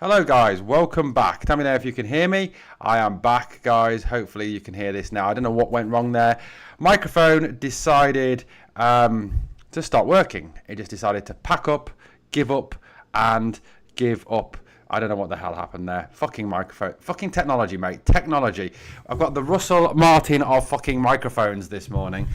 Hello guys, welcome back. Tell me now if you can hear me. I am back guys, hopefully you can hear this now. I don't know what went wrong there. Microphone decided to stop working. It just decided to pack up, give up and give up. I don't know what the hell happened there. Fucking microphone. Fucking technology, mate. Technology. I've got the Russell Martin of fucking microphones this morning.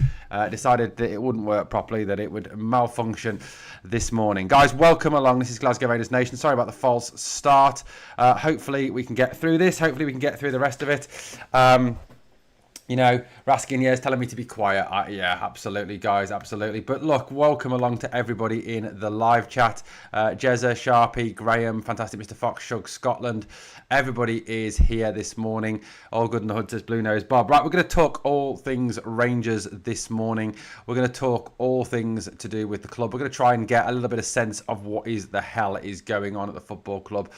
Decided that it wouldn't work properly, that it would malfunction this morning. Guys, welcome along. This is Glasgow Raiders Nation. Sorry about the false start. Hopefully we can get through this. Hopefully we can get through the rest of it. You know, Raskin here is telling me to be quiet. Yeah, absolutely, guys, absolutely. But look, welcome along to everybody in the live chat. Jezza, Sharpie, Graham, Fantastic Mr. Fox, Shug, Scotland. Everybody is here this morning. All good in the hood, says Blue Nose Bob. Right, we're going to talk all things Rangers this morning. We're going to talk all things to do with the club. We're going to try and get a little bit of sense of what is the hell is going on at the football club.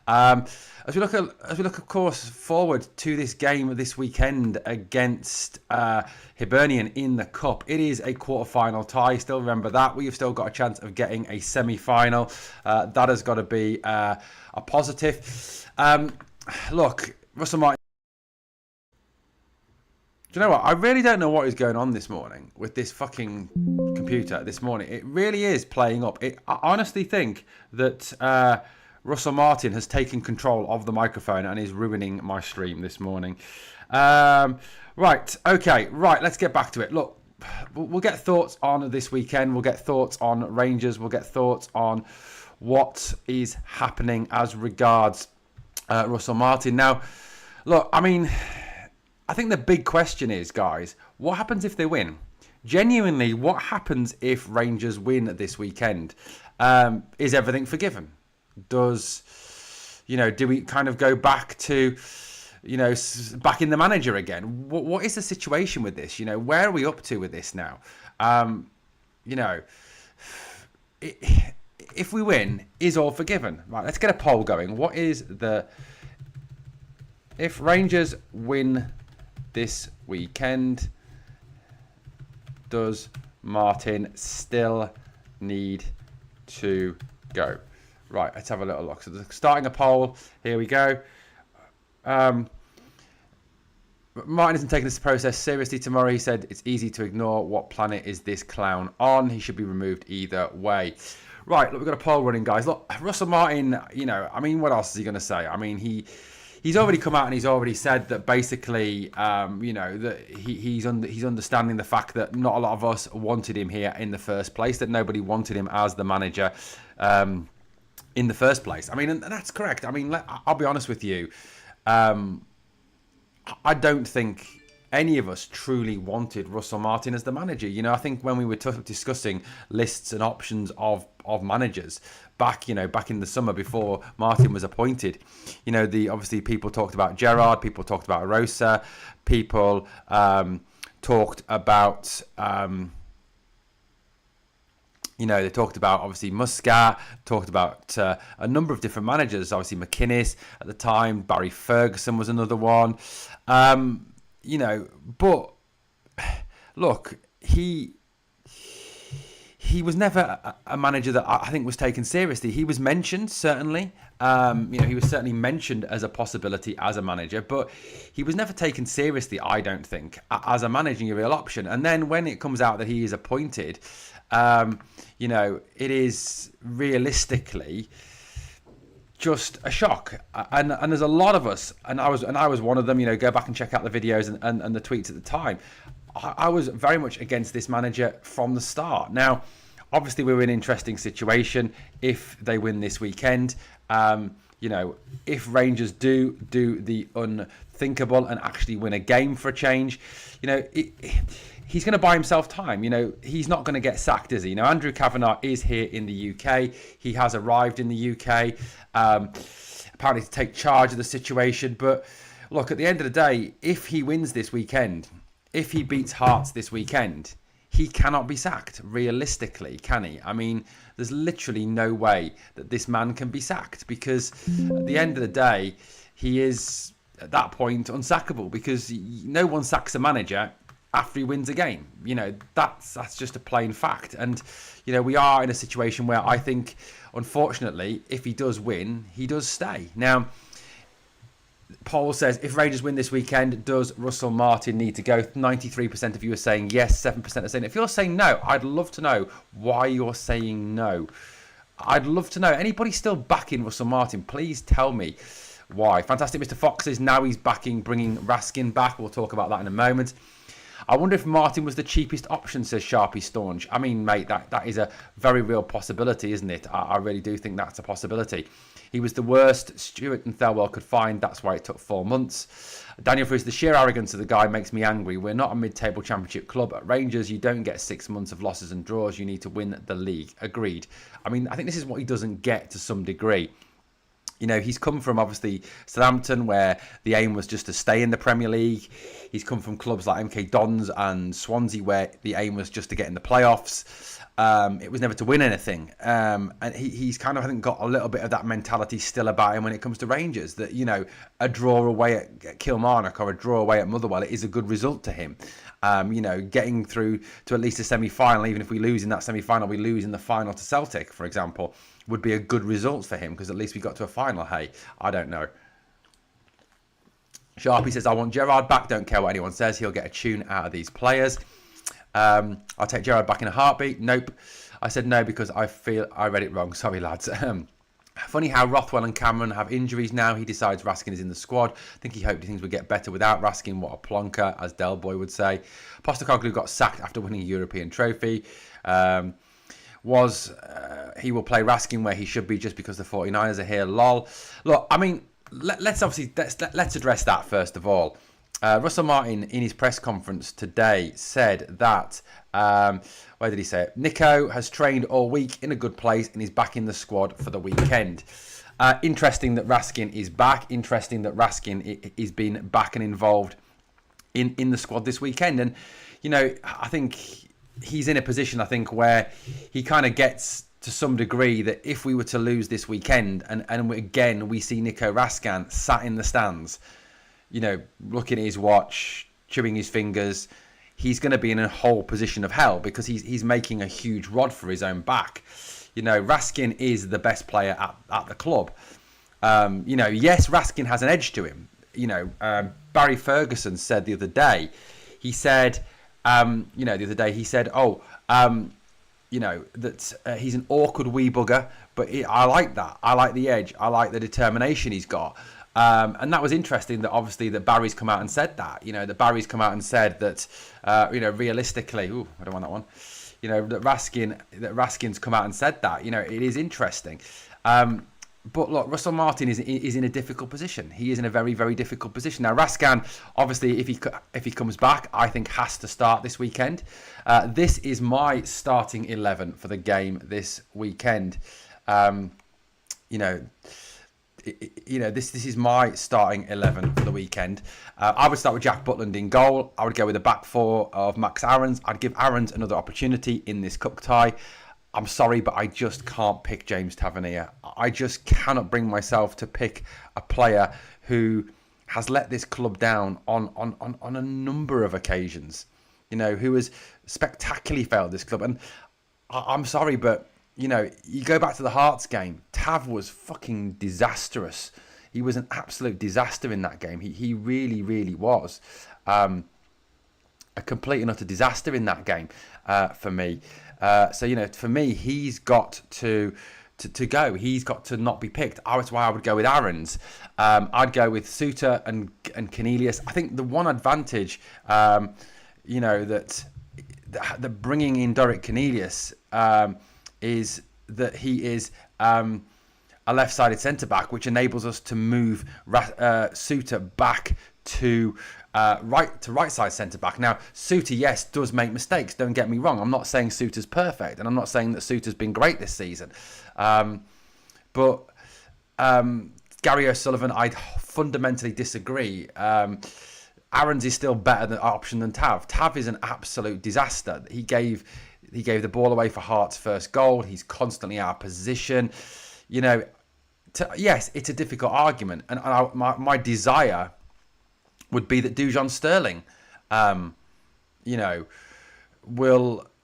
As we look, of course, forward to this game this weekend against Hibernian in the Cup. It is a quarter-final tie. Still remember that. We have still got a chance of getting a semi-final. That has got to be a positive. Look, Russell Martin. Do you know what? I really don't know what is going on this morning with this fucking computer this morning. It really is playing up. I honestly think that Russell Martin has taken control of the microphone and is ruining my stream this morning. Right, okay, right, let's get back to it. Look, we'll get thoughts on this weekend. We'll get thoughts on Rangers. We'll get thoughts on what is happening as regards Russell Martin. Now, look, I mean, I think the big question is, guys, what happens if they win? Genuinely, what happens if Rangers win this weekend? Is everything forgiven? Do we kind of go back to, back in the manager again? What is the situation with this? Where are we up to with this now? If we win, is all forgiven? Right, let's get a poll going. If Rangers win this weekend, does Martin still need to go? Right, let's have a little look. So starting a poll. Here we go. Martin isn't taking this process seriously tomorrow. He said it's easy to ignore. What planet is this clown on? He should be removed either way. Right, look, we've got a poll running, guys. Look, Russell Martin, you know, I mean, what else is he going to say? I mean, he's already come out and he's already said that basically, you know, that he's understanding the fact that not a lot of us wanted him here in the first place, that nobody wanted him as the manager in the first place. I mean, and that's correct. I mean, I'll be honest with you. I don't think any of us truly wanted Russell Martin as the manager. You know, I think when we were discussing lists and options of managers back in the summer before Martin was appointed, you know, obviously people talked about Gerrard, people talked about Rosa, people talked about you know, they talked about obviously Muscat, talked about a number of different managers. Obviously McInnes at the time, Barry Ferguson was another one. You know, but look, he was never a manager that I think was taken seriously. He was mentioned, certainly. You know, he was certainly mentioned as a possibility as a manager, but he was never taken seriously, I don't think, as a managerial option. And then when it comes out that he is appointed, you know, it is realistically just a shock, and there's a lot of us, and I was one of them. You know, go back and check out the videos and the tweets at the time. I was very much against this manager from the start. Now, obviously, we're in an interesting situation if they win this weekend. You know, if Rangers do the unthinkable and actually win a game for a change, you know, he's going to buy himself time. You know, he's not going to get sacked, is he? You know, Andrew Cavenagh is here in the UK. He has arrived in the UK, apparently to take charge of the situation. But look, at the end of the day, if he wins this weekend, if he beats Hearts this weekend, he cannot be sacked, realistically, can he? I mean, there's literally no way that this man can be sacked, because at the end of the day, he is, at that point, unsackable, because no one sacks a manager after he wins a game. You know, that's just a plain fact. And, you know, we are in a situation where I think, unfortunately, if he does win, he does stay. Now, Paul says, if Rangers win this weekend, does Russell Martin need to go? 93% of you are saying yes, 7% are saying, if you're saying no, I'd love to know why you're saying no. I'd love to know. Anybody still backing Russell Martin? Please tell me why. Fantastic Mr. Fox says now he's backing bringing Raskin back. We'll talk about that in a moment. I wonder if Martin was the cheapest option, says Sharpie Staunch. I mean, mate, that is a very real possibility, isn't it? I really do think that's a possibility. He was the worst Stewart and Thelwell could find. That's why it took 4 months. Daniel Fruits, the sheer arrogance of the guy makes me angry. We're not a mid-table championship club. At Rangers, you don't get 6 months of losses and draws. You need to win the league. Agreed. I mean, I think this is what he doesn't get to some degree. You know, he's come from, obviously, Southampton, where the aim was just to stay in the Premier League. He's come from clubs like MK Dons and Swansea, where the aim was just to get in the playoffs. It was never to win anything. And he's kind of, I think, got a little bit of that mentality still about him when it comes to Rangers, that, you know, a draw away at Kilmarnock or a draw away at Motherwell is a good result to him. You know, getting through to at least a semi-final, even if we lose in that semi-final, we lose in the final to Celtic, for example, would be a good result for him, because at least we got to a final. Hey, I don't know. Sharpie says, I want Gerrard back. Don't care what anyone says. He'll get a tune out of these players. I'll take Gerrard back in a heartbeat. Nope. I said no because I feel I read it wrong. Sorry, lads. Funny how Rothwell and Cameron have injuries now. He decides Raskin is in the squad. I think he hoped things would get better without Raskin. What a plonker, as Del Boy would say. Postecoglou got sacked after winning a European trophy. He will play Raskin where he should be just because the 49ers are here. Lol. Look, I mean, let's address that first of all. Russell Martin, in his press conference today, said that, where did he say it? Nico has trained all week in a good place and is back in the squad for the weekend. Interesting that Raskin is back. Interesting that Raskin is been back and involved in the squad this weekend. And, you know, I think he's in a position, I think, where he kind of gets to some degree that if we were to lose this weekend and again we see Nico Raskin sat in the stands, you know, looking at his watch, chewing his fingers, he's going to be in a whole position of hell because he's making a huge rod for his own back. Raskin is the best player at the club. Yes, Raskin has an edge to him. Barry Ferguson said the other day, he said, that he's an awkward wee bugger, but I like that. I like the edge. I like the determination he's got. And that was interesting that obviously that Barry's come out and said that. That Barry's come out and said that, realistically, I don't want that one. That Raskin's come out and said that. It is interesting. But look, Russell Martin is in a difficult position. He is in a very, very difficult position. Now, Raskin, obviously, if he comes back, I think has to start this weekend. This is my starting 11 for the game this weekend. This is my starting 11 for the weekend. I would start with Jack Butland in goal. I would go with a back four of Max Aarons. I'd give Aarons another opportunity in this cup tie. I'm sorry, but I just can't pick James Tavernier. I just cannot bring myself to pick a player who has let this club down on a number of occasions. Who has spectacularly failed this club. And I'm sorry, but you go back to the Hearts game. Tav was fucking disastrous. He was an absolute disaster in that game. He really, really was. A complete and utter disaster in that game for me. For me, he's got to go. He's got to not be picked. That's why I would go with Aarons. I'd go with Suter and Cornelius. I think the one advantage, that bringing in Doric Cornelius is that he is a left-sided centre-back, which enables us to move Suter back to right-side centre-back. Now, Suter, yes, does make mistakes. Don't get me wrong. I'm not saying Suter's perfect, and I'm not saying that Suter's been great this season. But Gary O'Sullivan, I'd fundamentally disagree. Aarons is still better than option than Tav. Tav is an absolute disaster. He gave the ball away for Hart's first goal. He's constantly out of position. Yes, it's a difficult argument, and my desire would be that Dujon Sterling,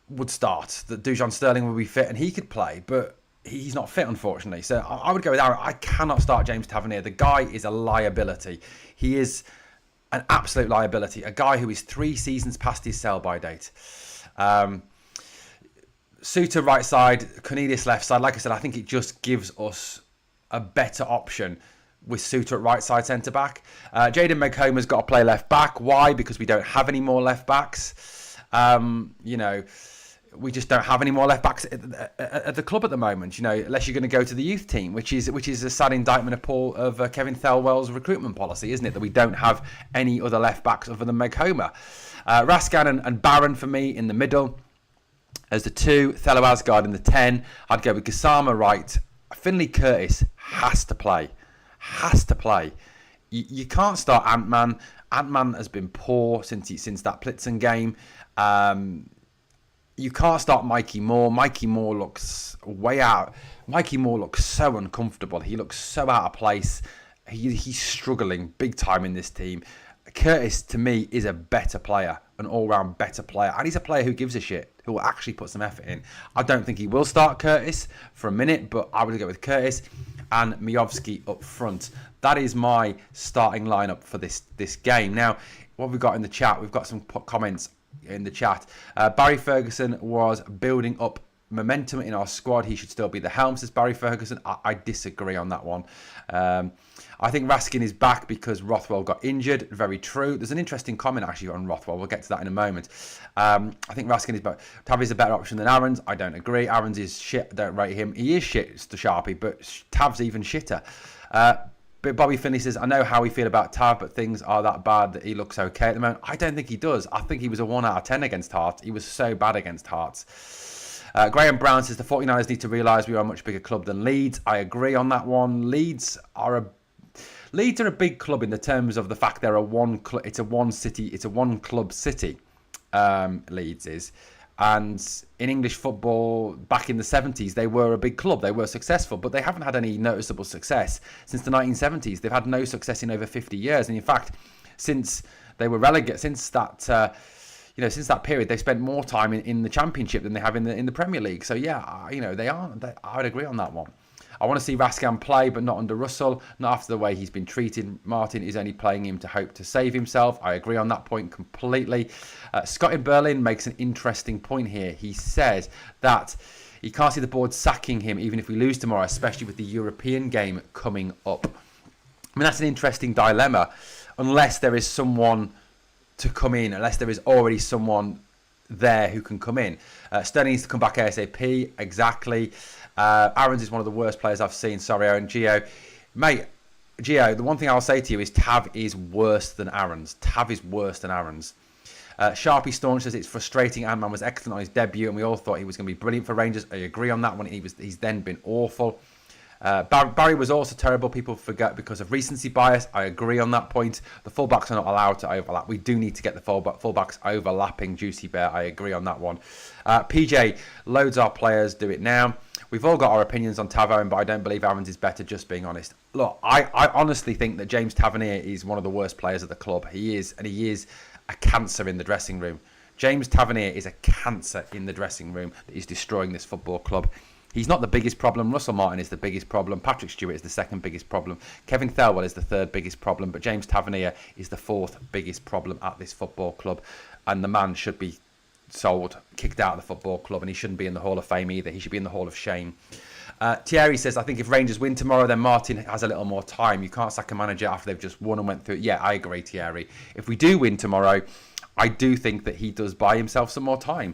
would start. That Dujon Sterling would be fit and he could play, but he's not fit, unfortunately. So I would go with Aaron. I cannot start James Tavernier. The guy is a liability. He is an absolute liability. A guy who is 3 seasons past his sell-by date. Suter right side, Cornelius left side. Like I said, I think it just gives us a better option with Suter at right side centre back. Jaden McComa's got to play left back. Why? Because we don't have any more left backs. We just don't have any more left backs at the club at the moment. Unless you're going to go to the youth team, which is a sad indictment of Kevin Thelwell's recruitment policy, isn't it? That we don't have any other left backs other than McComa. Raskin and Barron for me in the middle as the 2. Thelo Asgard in the 10. I'd go with Gassama right. Finley Curtis has to play. You can't start Ant-Man. Ant-Man has been poor since that Plitzen game. You can't start Mikey Moore. Mikey Moore looks way out. Mikey Moore looks so uncomfortable. He looks so out of place. He's struggling big time in this team. Curtis, to me, is a better player, an all-round better player. And he's a player who gives a shit, who will actually put some effort in. I don't think he will start Curtis for a minute, but I would go with Curtis and Miovski up front. That is my starting lineup for this game. Now, what have we got in the chat? We've got some comments in the chat. Barry Ferguson was building up momentum in our squad. He should still be the helm, says Barry Ferguson. I disagree on that one. I think Raskin is back because Rothwell got injured. Very true. There's an interesting comment actually on Rothwell. We'll get to that in a moment. I think Raskin is back. Tav is a better option than Aarons. I don't agree. Aarons is shit. I don't rate him. He is shit, it's the Sharpie, but Tav's even shitter. But Bobby Finley says, I know how we feel about Tav, but things are that bad that he looks okay at the moment. I don't think he does. I think he was a 1 out of 10 against Hearts. He was so bad against Hearts. Graham Brown says the 49ers need to realise we are a much bigger club than Leeds. I agree on that one. Leeds are a big club in the terms of the fact they're it's a one club city. Leeds is. And in English football, back in the 70s, they were a big club. They were successful, but they haven't had any noticeable success since the 1970s. They've had no success in over 50 years. And in fact, since they were relegated, since that, since that period, they've spent more time in the Championship than they have in the Premier League. So yeah, I would agree on that one. I want to see Raskan play, but not under Russell, not after the way he's been treated. Martin is only playing him to hope to save himself. I agree on that point completely. Scott in Berlin makes an interesting point here. He says that he can't see the board sacking him even if we lose tomorrow, especially with the European game coming up. I mean, that's an interesting dilemma, unless there is someone to come in, unless there is already someone there who can come in. Sterling needs to come back ASAP, exactly. Aarons is one of the worst players I've seen. Sorry, Aaron. Gio. Mate, Gio, the one thing I'll say to you is Tav is worse than Aarons. Tav is worse than Aarons. Sharpie Staunch says it's frustrating. Ant-Man was excellent on his debut and we all thought he was going to be brilliant for Rangers. I agree on that one. He's then been awful. Barry was also terrible. People forget because of recency bias. I agree on that point. The fullbacks are not allowed to overlap. We do need to get the fullbacks overlapping. Juicy Bear, I agree on that one. PJ, loads of our players do it now. We've all got our opinions on Tav, but I don't believe Aarons is better, just being honest. Look, I honestly think that James Tavernier is one of the worst players at the club. He is, and he is a cancer in the dressing room. James Tavernier is a cancer in the dressing room that is destroying this football club. He's not the biggest problem. Russell Martin is the biggest problem. Patrick Stewart is the second biggest problem. Kevin Thelwell is the third biggest problem. But James Tavernier is the fourth biggest problem at this football club. And the man should be sold, kicked out of the football club, and he shouldn't be in the Hall of Fame either. He should be in the Hall of Shame. Thierry says, I think if Rangers win tomorrow, then Martin has a little more time. You can't sack a manager after they've just won and went through it. Yeah, I agree, Thierry. If we do win tomorrow, I do think that he does buy himself some more time.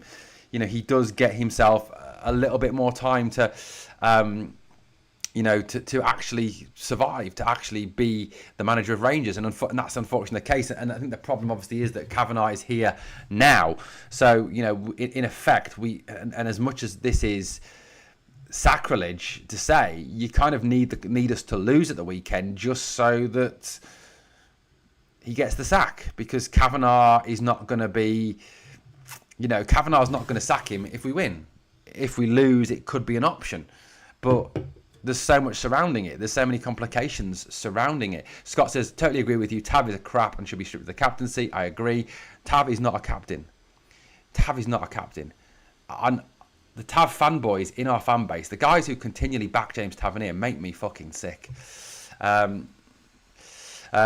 He does get himself a little bit more time to to actually survive, to actually be the manager of Rangers. And that's unfortunately the case. And I think the problem obviously is that Cavenagh is here now. So, in effect, and as much as this is sacrilege to say, you kind of need us to lose at the weekend just so that he gets the sack, because Cavenagh is not going to be, Kavanagh's not going to sack him if we win. If we lose, it could be an option. But there's so much surrounding it. There's so many complications surrounding it. Scott says, totally agree with you. Tav is a crap and should be stripped of the captaincy. I agree. Tav is not a captain. Tav is not a captain. And the Tav fanboys in our fan base, the guys who continually back James Tavernier, make me fucking sick.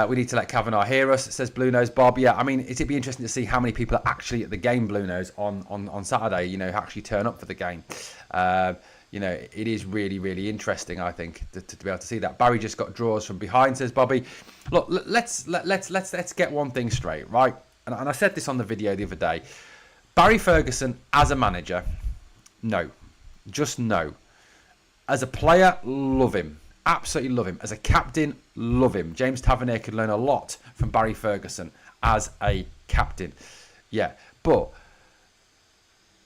We need to let Cavenagh hear us, says Blue Nose Bob. Yeah, I mean, it'd be interesting to see how many people are actually at the game, Blue Nose, on Saturday, who actually turn up for the game. It is really, really interesting, I think, to be able to see that. Barry just got draws from behind, says Bobby. Look, let's get one thing straight, right? And I said this on the video the other day. Barry Ferguson as a manager, no. Just no. As a player, love him. Absolutely love him. As a captain, love him. James Tavernier could learn a lot from Barry Ferguson as a captain. Yeah, but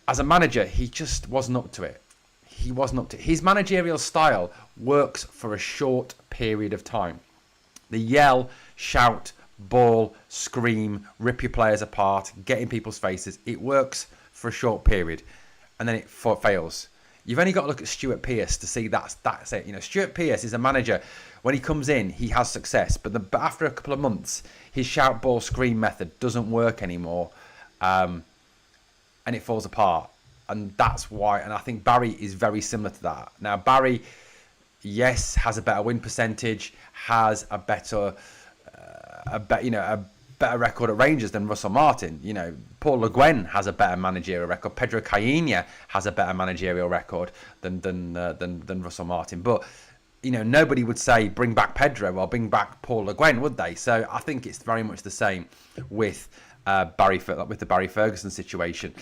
as a manager, he just wasn't up to it. He wasn't up to it. His managerial style works for a short period of time. The yell, shout, ball, scream, rip your players apart, get in people's faces. It works for a short period, and then it fails. You've only got to look at Stuart Pearce to see that's it. Stuart Pearce is a manager. When he comes in, he has success, but after a couple of months, his shout, ball, scream method doesn't work anymore, and it falls apart. And that's why. And I think Barry is very similar to that. Now, Barry, yes, has a better win percentage, has a better record at Rangers than Russell Martin. Paul Le Guen has a better managerial record. Pedro Cainha has a better managerial record than Russell Martin. But nobody would say bring back Pedro or bring back Paul Le Guen, would they? So I think it's very much the same with the Barry Ferguson situation.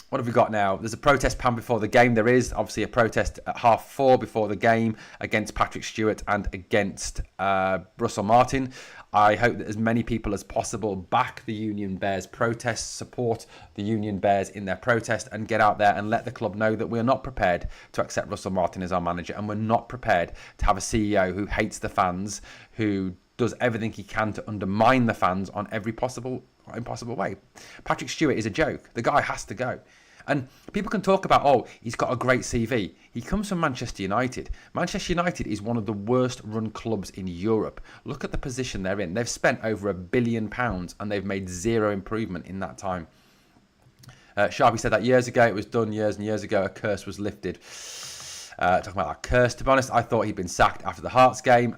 What have we got now? There's a protest pan before the game. There is obviously a protest at 4:30 before the game against Patrick Stewart and against Russell Martin. I hope that as many people as possible back the Union Bears protest, support the Union Bears in their protest, and get out there and let the club know that we're not prepared to accept Russell Martin as our manager, and we're not prepared to have a CEO who hates the fans, who does everything he can to undermine the fans on every impossible way. Patrick Stewart is a joke. The guy has to go. And people can talk about, oh, he's got a great CV. He comes from Manchester United. Manchester United is one of the worst run clubs in Europe. Look at the position they're in. They've spent over £1 billion and they've made zero improvement in that time. Sharpie said that years ago. It was done years and years ago. A curse was lifted. Talking about that curse, to be honest, I thought he'd been sacked after the Hearts game.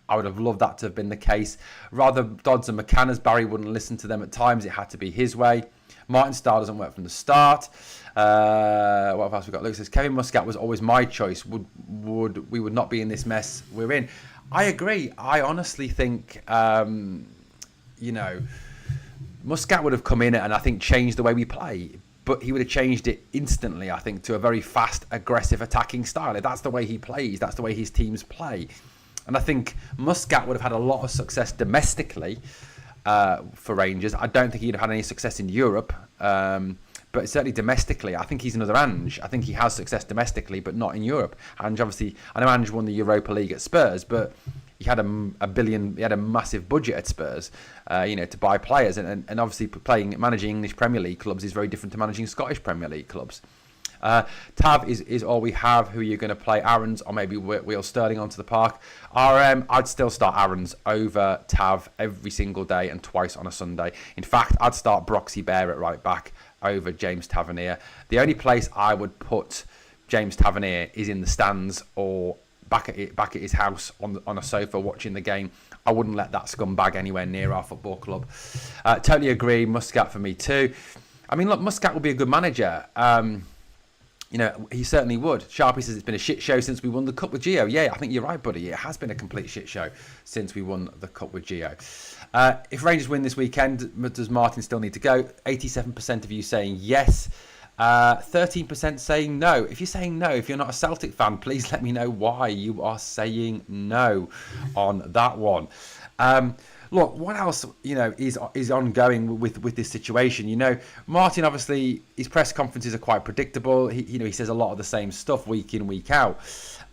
I would have loved that to have been the case. Rather Dodds and McCann, as Barry wouldn't listen to them at times. It had to be his way. Martin Starr doesn't work from the start. What else we got? Luke says, Kevin Muscat was always my choice. We would not be in this mess we're in. I agree. I honestly think, Muscat would have come in and I think changed the way we play. But he would have changed it instantly, I think, to a very fast, aggressive, attacking style. If that's the way he plays, that's the way his teams play. And I think Muscat would have had a lot of success domestically for Rangers. I don't think he'd have had any success in Europe, but certainly domestically, I think he's another Ange. I think he has success domestically, but not in Europe. Ange, obviously, I know Ange won the Europa League at Spurs, but he had a billion. He had a massive budget at Spurs, to buy players, and obviously managing English Premier League clubs is very different to managing Scottish Premier League clubs. Tav is all we have. Who are you going to play? Aarons or maybe Wheel Sterling onto the park? RM, I'd still start Aarons over Tav every single day and twice on a Sunday. In fact, I'd start Broxy Bear at right back over James Tavernier. The only place I would put James Tavernier is in the stands or back at his house on a sofa watching the game. I wouldn't let that scumbag anywhere near our football club. Totally agree. Muscat for me too. I mean, look, Muscat will be a good manager. He certainly would. Sharpie says it's been a shit show since we won the Cup with Gio. Yeah, I think you're right, buddy. It has been a complete shit show since we won the Cup with Gio. If Rangers win this weekend, does Martin still need to go? 87% of you saying yes. 13% saying no. If you're saying no, if you're not a Celtic fan, please let me know why you are saying no on that one. Look, what else, is ongoing with this situation? Martin, obviously, his press conferences are quite predictable. He says a lot of the same stuff week in, week out.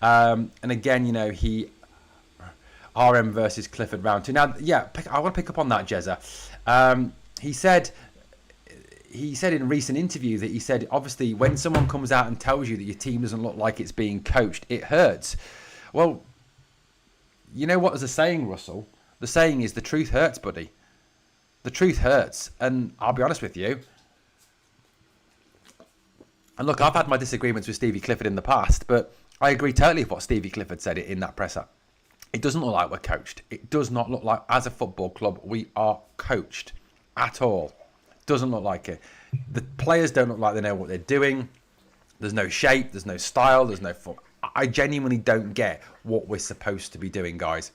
And again, he RM versus Clifford round 2. Now, yeah, I want to pick up on that, Jezza. He said in a recent interview that he said, obviously, when someone comes out and tells you that your team doesn't look like it's being coached, it hurts. Well, you know what there's a saying, Russell? The saying is, the truth hurts, buddy. The truth hurts. And I'll be honest with you. And look, I've had my disagreements with Stevie Clifford in the past, but I agree totally with what Stevie Clifford said in that presser. It doesn't look like we're coached. It does not look like, as a football club, we are coached at all. Doesn't look like it. The players don't look like they know what they're doing. There's no shape. There's no style. There's no form. I genuinely don't get what we're supposed to be doing, guys.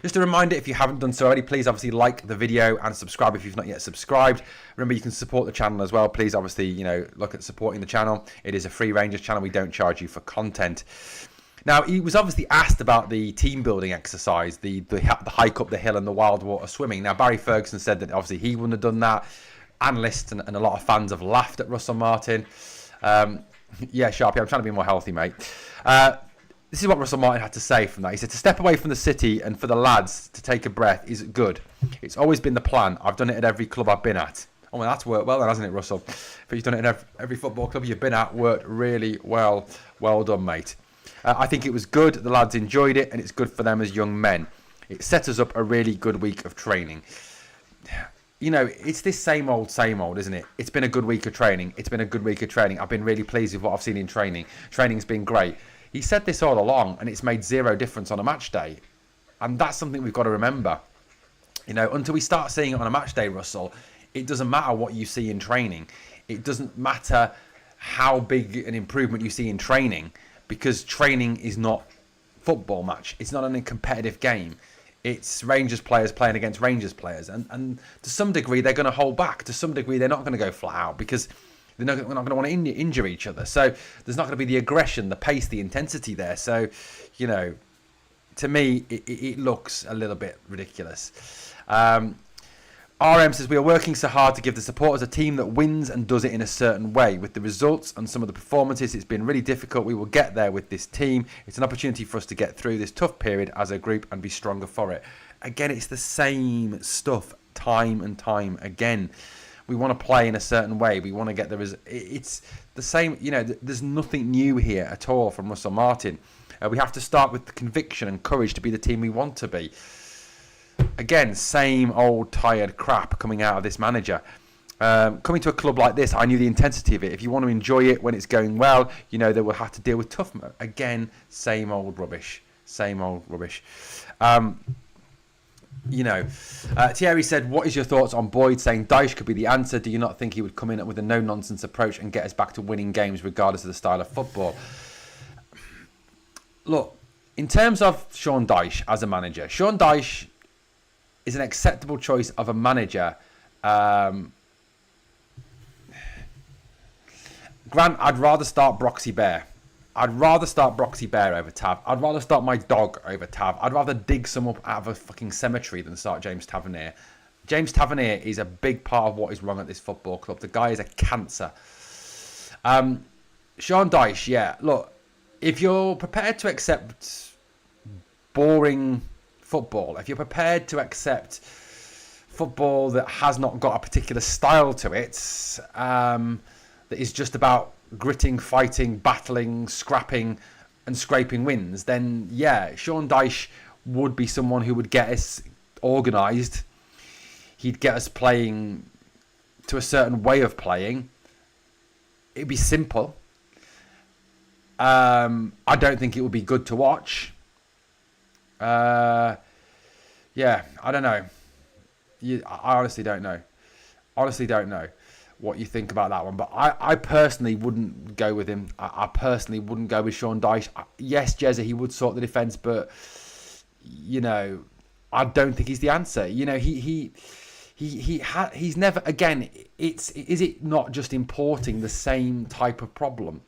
Just a reminder, if you haven't done so already, please obviously like the video and subscribe if you've not yet subscribed. Remember, you can support the channel as well. Please, obviously, look at supporting the channel. It is a free Rangers channel. We don't charge you for content. Now, he was obviously asked about the team building exercise, the hike up the hill and the wild water swimming. Now, Barry Ferguson said that obviously he wouldn't have done that. Analysts and a lot of fans have laughed at Russell Martin. Yeah, Sharpie, I'm trying to be more healthy, mate. This is what Russell Martin had to say from that. He said, to step away from the city and for the lads to take a breath is good. It's always been the plan. I've done it at every club I've been at. Oh, well, that's worked well then, hasn't it, Russell? If you've done it at every football club you've been at, worked really well. Well done, mate. I think it was good. The lads enjoyed it, and it's good for them as young men. It set us up a really good week of training. It's this same old, isn't it? It's been a good week of training. I've been really pleased with what I've seen in training. Training's been great. He said this all along, and it's made zero difference on a match day. And that's something we've got to remember. Until we start seeing it on a match day, Russell, it doesn't matter what you see in training. It doesn't matter how big an improvement you see in training, because training is not football match. It's not a competitive game. It's Rangers players playing against Rangers players. And to some degree, they're going to hold back. To some degree, they're not going to go flat out because we're not going to want to injure each other. So there's not going to be the aggression, the pace, the intensity there. So, to me, it looks a little bit ridiculous. RM says, we are working so hard to give the supporters a team that wins and does it in a certain way. With the results and some of the performances, it's been really difficult. We will get there with this team. It's an opportunity for us to get through this tough period as a group and be stronger for it. Again, it's the same stuff time and time again. We want to play in a certain way. We want to get it's the same. There's nothing new here at all from Russell Martin. We have to start with the conviction and courage to be the team we want to be. Again, same old tired crap coming out of this manager. Coming to a club like this, I knew the intensity of it. If you want to enjoy it when it's going well, they will have to deal with tough. Again, same old rubbish. Same old rubbish. Thierry said, what is your thoughts on Boyd saying Dyche could be the answer? Do you not think he would come in with a no-nonsense approach and get us back to winning games regardless of the style of football? Look, in terms of Sean Dyche as a manager, Sean Dyche is an acceptable choice of a manager. Grant, I'd rather start Broxy Bear. I'd rather start Broxy Bear over Tav. I'd rather start my dog over Tav. I'd rather dig some up out of a fucking cemetery than start James Tavernier. James Tavernier is a big part of what is wrong at this football club. The guy is a cancer. Sean Dyche, yeah. Look, if you're prepared to accept boring football, if you're prepared to accept football that has not got a particular style to it, that is just about gritting, fighting, battling, scrapping and scraping wins, then yeah, Sean Dyche would be someone who would get us organised. He'd get us playing to a certain way of playing. It'd be simple. I don't think it would be good to watch. Yeah, I don't know. I honestly don't know. Honestly don't know what you think about that one. But I personally wouldn't go with him. I personally wouldn't go with Sean Dyche. Yes, Jezza, he would sort the defence, but, I don't think he's the answer. He's never, again, is it not just importing the same type of problem?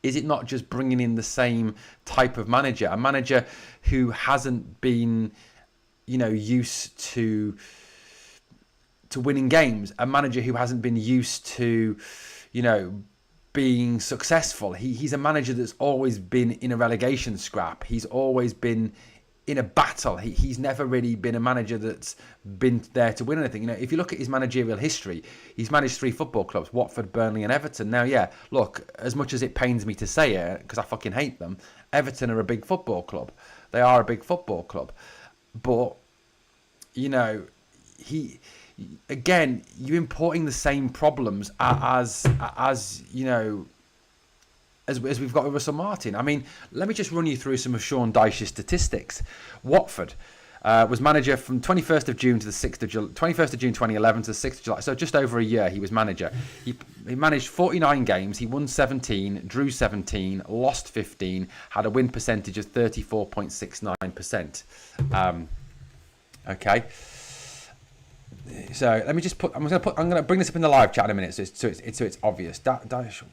Is it not just bringing in the same type of manager? A manager who hasn't been, used to winning games. A manager who hasn't been used to, being successful. He's a manager that's always been in a relegation scrap. He's always been in a battle. He's never really been a manager that's been there to win anything. If you look at his managerial history, he's managed 3 football clubs, Watford, Burnley and Everton. Now, yeah, look, as much as it pains me to say it, because I fucking hate them, Everton are a big football club. They are a big football club. But, again, you're importing the same problems as we've got with Russell Martin. I mean, let me just run you through some of Sean Dyche's statistics. Watford was manager from 21st of June to the 6th of July, 21st of June 2011 to the 6th of July. So just over a year he was manager. He managed 49 games. He won 17, drew 17, lost 15, had a win percentage of 34.69%. Okay. So let me just put. I'm going to bring this up in the live chat in a minute, so it's obvious. Dyche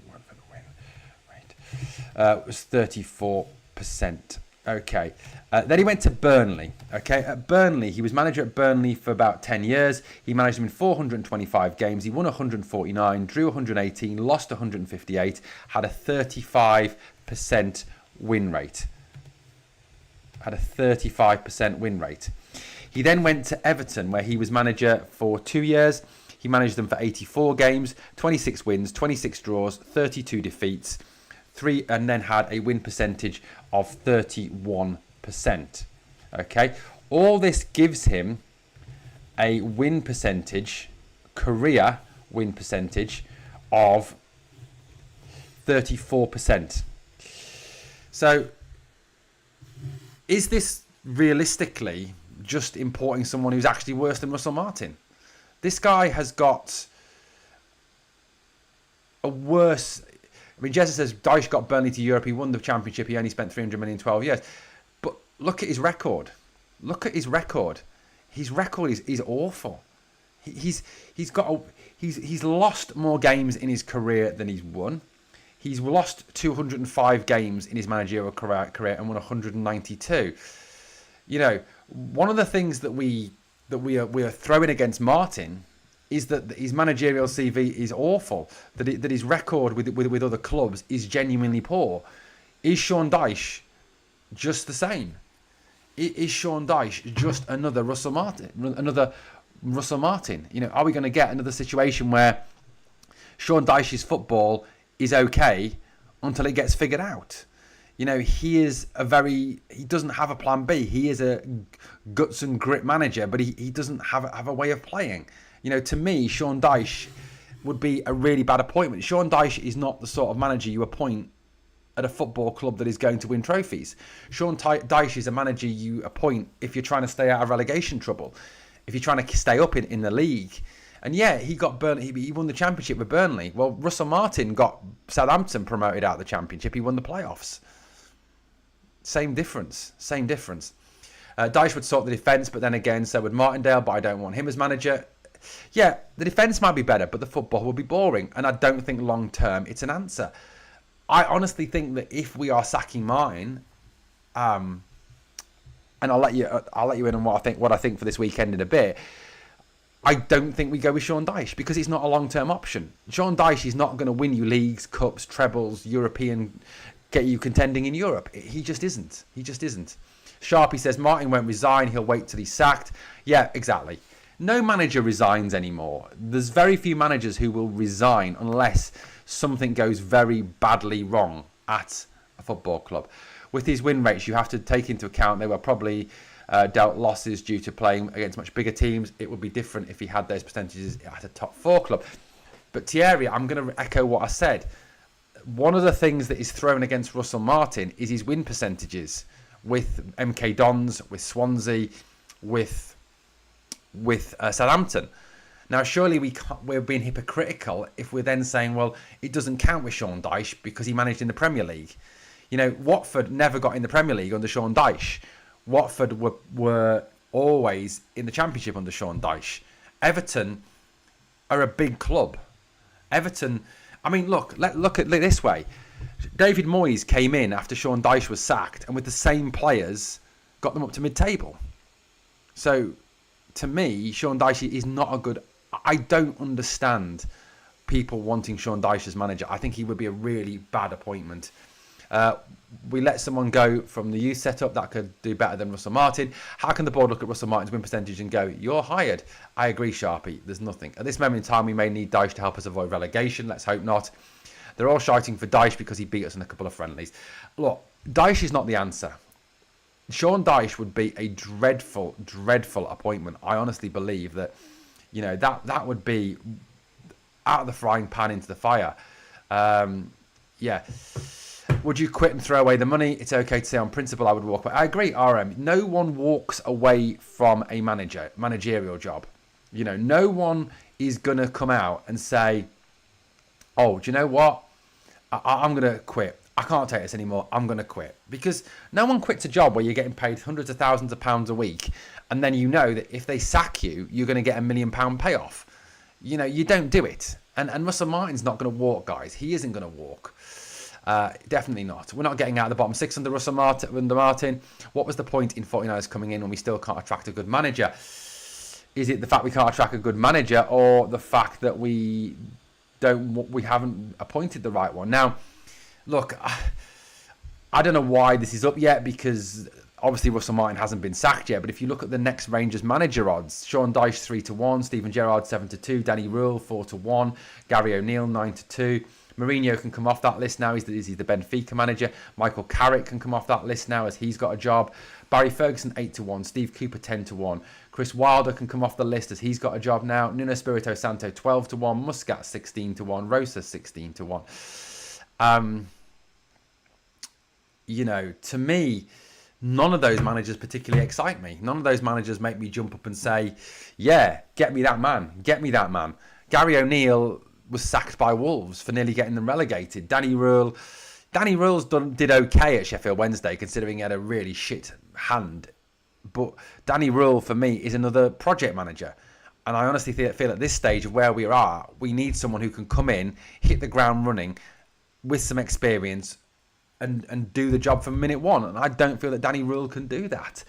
was 34%. Okay. Then he went to Burnley. Okay. At Burnley, he was manager at Burnley for about 10 years. He managed them in 425 games. He won 149, drew 118, lost 158, had a 35% win rate. He then went to Everton, where he was manager for 2 years. He managed them for 84 games, 26 wins, 26 draws, 32 defeats, and then had a win percentage of 31%. Okay, all this gives him a win percentage, career win percentage of 34%. So, is this realistically just importing someone who's actually worse than Russell Martin? This guy has got a worse... I mean, Jezza says Dyche got Burnley to Europe. He won the championship. He only spent 300 million in 12 years. But look at his record. His record is awful. He's lost more games in his career than he's won. He's lost 205 games in his managerial career and won 192. One of the things that we are throwing against Martin is that his managerial CV is awful. That his record with other clubs is genuinely poor. Is Sean Dyche just the same? Is Sean Dyche just another Russell Martin, another Russell Martin. Are we going to get another situation where Sean Dyche's football is okay until it gets figured out? He doesn't have a plan B. He is a guts and grit manager, but he doesn't have a way of playing. To me, Sean Dyche would be a really bad appointment. Sean Dyche is not the sort of manager you appoint at a football club that is going to win trophies. Sean Dyche is a manager you appoint if you're trying to stay out of relegation trouble, if you're trying to stay up in the league. And yeah, he won the championship with Burnley. Well, Russell Martin got Southampton promoted out of the championship. He won the playoffs. Same difference. Dyche would sort the defence, but then again, so would Martindale, but I don't want him as manager. Yeah, the defence might be better, but the football will be boring. And I don't think long term it's an answer. I honestly think that if we are sacking Martin, and I'll let you in on what I think for this weekend in a bit. I don't think we go with Sean Dyche because he's not a long-term option. Sean Dyche is not going to win you leagues, cups, trebles, European, get you contending in Europe. He just isn't. Sharpie says Martin won't resign. He'll wait till he's sacked. Yeah, exactly. No manager resigns anymore. There's very few managers who will resign unless something goes very badly wrong at a football club. With these win rates, you have to take into account they were probably dealt losses due to playing against much bigger teams. It would be different if he had those percentages at a top 4 club. But Thierry, I'm going to echo what I said. One of the things that is thrown against Russell Martin is his win percentages with MK Dons, with Swansea, with Southampton. Now, surely we're being hypocritical if we're then saying, well, it doesn't count with Sean Dyche because he managed in the Premier League. Watford never got in the Premier League under Sean Dyche. Watford were always in the Championship under Sean Dyche. Everton are a big club. Everton, look at it this way. David Moyes came in after Sean Dyche was sacked and with the same players got them up to mid-table. So, to me, Sean Dyche is not a good... I don't understand people wanting Sean Dyche as manager. I think he would be a really bad appointment. We let someone go from the youth setup that could do better than Russell Martin. How can the board look at Russell Martin's win percentage and go, you're hired? I agree, Sharpie. There's nothing. At this moment in time, we may need Dyche to help us avoid relegation. Let's hope not. They're all shouting for Dyche because he beat us in a couple of friendlies. Look, Dyche is not the answer. Sean Dyche would be a dreadful, dreadful appointment. I honestly believe that, that would be out of the frying pan into the fire. Yeah. Would you quit and throw away the money? It's okay to say on principle I would walk away. I agree, RM. No one walks away from a managerial job. No one is going to come out and say, oh, do you know what? I'm going to quit. I can't take this anymore. I'm going to quit. Because no one quits a job where you're getting paid hundreds of thousands of pounds a week. And then you know that if they sack you, you're going to get £1 million payoff. You don't do it. And Russell Martin's not going to walk, guys. He isn't going to walk. Definitely not. We're not getting out of the bottom 6 under Russell Martin. What was the point in 49ers coming in when we still can't attract a good manager? Is it the fact we can't attract a good manager or the fact that we haven't appointed the right one? Now, look, I don't know why this is up yet because obviously Russell Martin hasn't been sacked yet. But if you look at the next Rangers manager odds, Sean Dyche 3-1, Steven Gerrard 7-2, Danny Rule 4-1, Gary O'Neill 9-2. Mourinho can come off that list now. He's the Benfica manager. Michael Carrick can come off that list now as he's got a job. Barry Ferguson 8-1. Steve Cooper 10-1. Chris Wilder can come off the list as he's got a job now. Nuno Espirito Santo 12-1. Muscat 16-1. Rosa 16-1. To me, none of those managers particularly excite me. None of those managers make me jump up and say, yeah, get me that man. Get me that man. Gary O'Neill was sacked by Wolves for nearly getting them relegated. Danny Rule did okay at Sheffield Wednesday considering he had a really shit hand. But Danny Rule, for me, is another project manager. And I honestly feel at this stage of where we are, we need someone who can come in, hit the ground running with some experience and do the job from minute one. And I don't feel that Danny Rule can do that.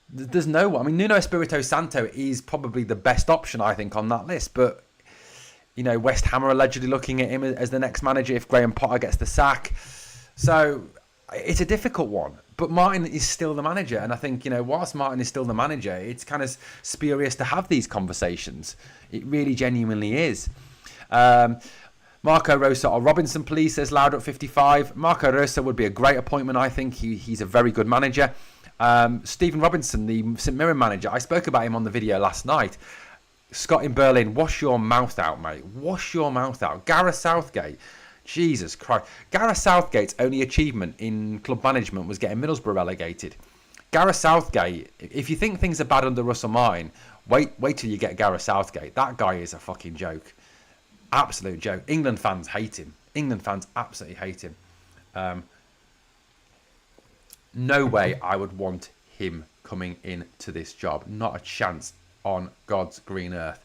There's no one. Nuno Espirito Santo is probably the best option, I think, on that list. But West Ham are allegedly looking at him as the next manager if Graham Potter gets the sack. So it's a difficult one. But Martin is still the manager, and I think, whilst Martin is still the manager, it's kind of spurious to have these conversations. It really genuinely is. Marco Rosa or Robinson, please, says Loud at 55. Marco Rosa would be a great appointment, I think. He's a very good manager. Stephen Robinson, the St Mirren manager, I spoke about him on the video last night. Scott in Berlin, wash your mouth out, mate. Wash your mouth out. Gareth Southgate, Jesus Christ. Gareth Southgate's only achievement in club management was getting Middlesbrough relegated. Gareth Southgate, if you think things are bad under Russell Martin, wait till you get Gareth Southgate. That guy is a fucking joke. Absolute joke. England fans hate him. England fans absolutely hate him. No way I would want him coming into this job. Not a chance on God's green earth.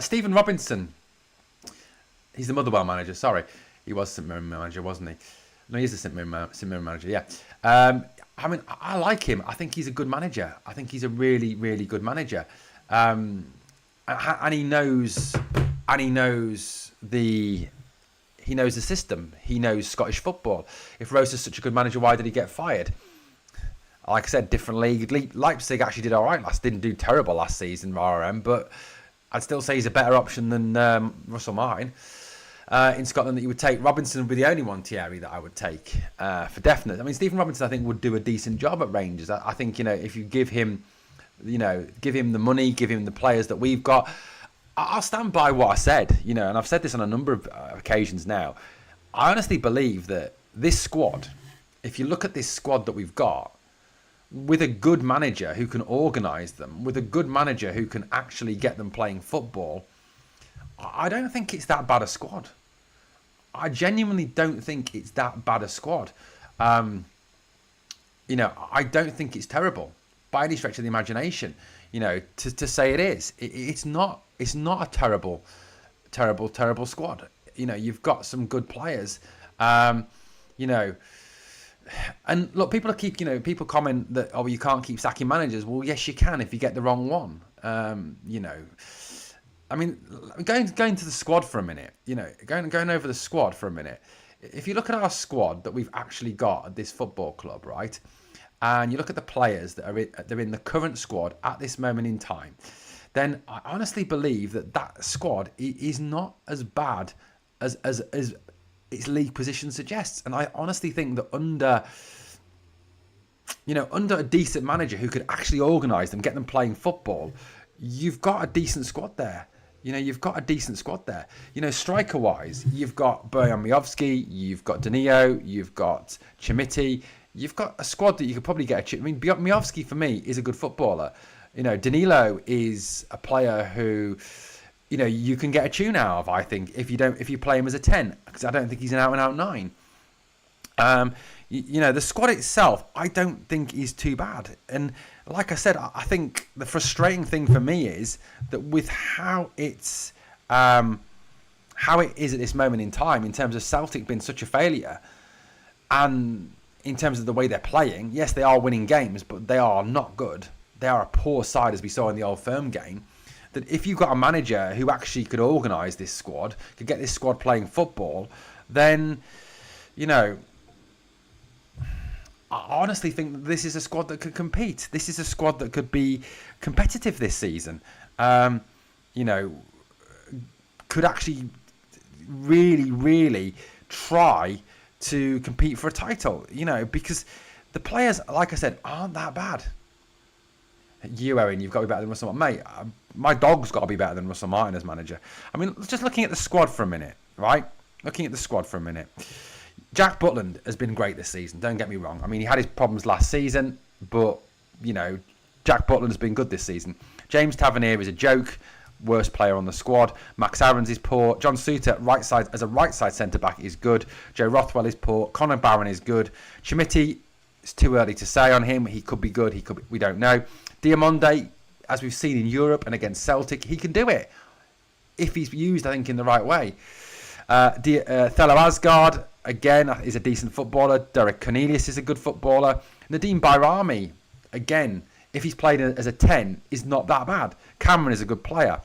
Stephen Robinson. He's the Motherwell manager. Sorry. He was St Mirren manager, wasn't he? No, he's the St Mirren manager, yeah. I mean, I like him. I think he's a good manager. I think he's a really, really good manager. And he knows the system. He knows Scottish football. If Rosa's such a good manager, why did he get fired? Like I said, different league. Leipzig actually did all right didn't do terrible last season, RM, but I'd still say he's a better option than Russell Martin. In Scotland that you would take. Robinson would be the only one, Thierry, that I would take for definite. I mean, Stephen Robinson, I think, would do a decent job at Rangers. I think, if you give him the money, give him the players that we've got, I'll stand by what I said, and I've said this on a number of occasions now. I honestly believe that this squad, if you look at this squad that we've got, with a good manager who can organise them, with a good manager who can actually get them playing football, I don't think it's that bad a squad. I genuinely don't think it's that bad a squad. I don't think it's terrible by any stretch of the imagination. To say it is, it's not a terrible squad. You've got some good players. And look, people comment that, you can't keep sacking managers. Well, yes, you can if you get the wrong one. I mean, going to the squad for a minute, going over the squad for a minute. If you look at our squad that we've actually got at this football club, right, and you look at the players that they're in the current squad at this moment in time, then I honestly believe that squad is not as bad as its league position suggests. And I honestly think that under a decent manager who could actually organise them, get them playing football, you've got a decent squad there. You've got a decent squad there. Striker-wise, you've got Bojan Miovski, you've got Danilo, you've got Chimiti. You've got a squad that you could probably get. Miovski, for me, is a good footballer. Danilo is a player who, you can get a tune out of, I think, if you play him as a 10, because I don't think he's an out-and-out 9. The squad itself, I don't think is too bad. And like I said, I think the frustrating thing for me is that with how it is at this moment in time, in terms of Celtic being such a failure, and in terms of the way they're playing, yes, they are winning games, but they are not good. They are a poor side, as we saw in the Old Firm game. That if you've got a manager who actually could organise this squad, could get this squad playing football, then, I honestly think that this is a squad that could compete. This is a squad that could be competitive this season. Could actually really, really try to compete for a title, because the players, like I said, aren't that bad. Owen, you've got to be better than Russell Martin. Mate, my dog's got to be better than Russell Martin as manager. I mean, just looking at the squad for a minute, right? Jack Butland has been great this season, don't get me wrong. I mean, he had his problems last season, but, Jack Butland has been good this season. James Tavernier is a joke, worst player on the squad. Max Aarons is poor. John Suter, as a right side centre-back, is good. Joe Rothwell is poor. Conor Barron is good. Chimiti, it's too early to say on him. He could be good. We don't know. Diamonde, as we've seen in Europe and against Celtic, he can do it if he's used, I think, in the right way. Thelo Asgard, again, is a decent footballer. Derek Cornelius is a good footballer. Nadeem Bayrami, again, if he's played as a 10, is not that bad. Cameron is a good player.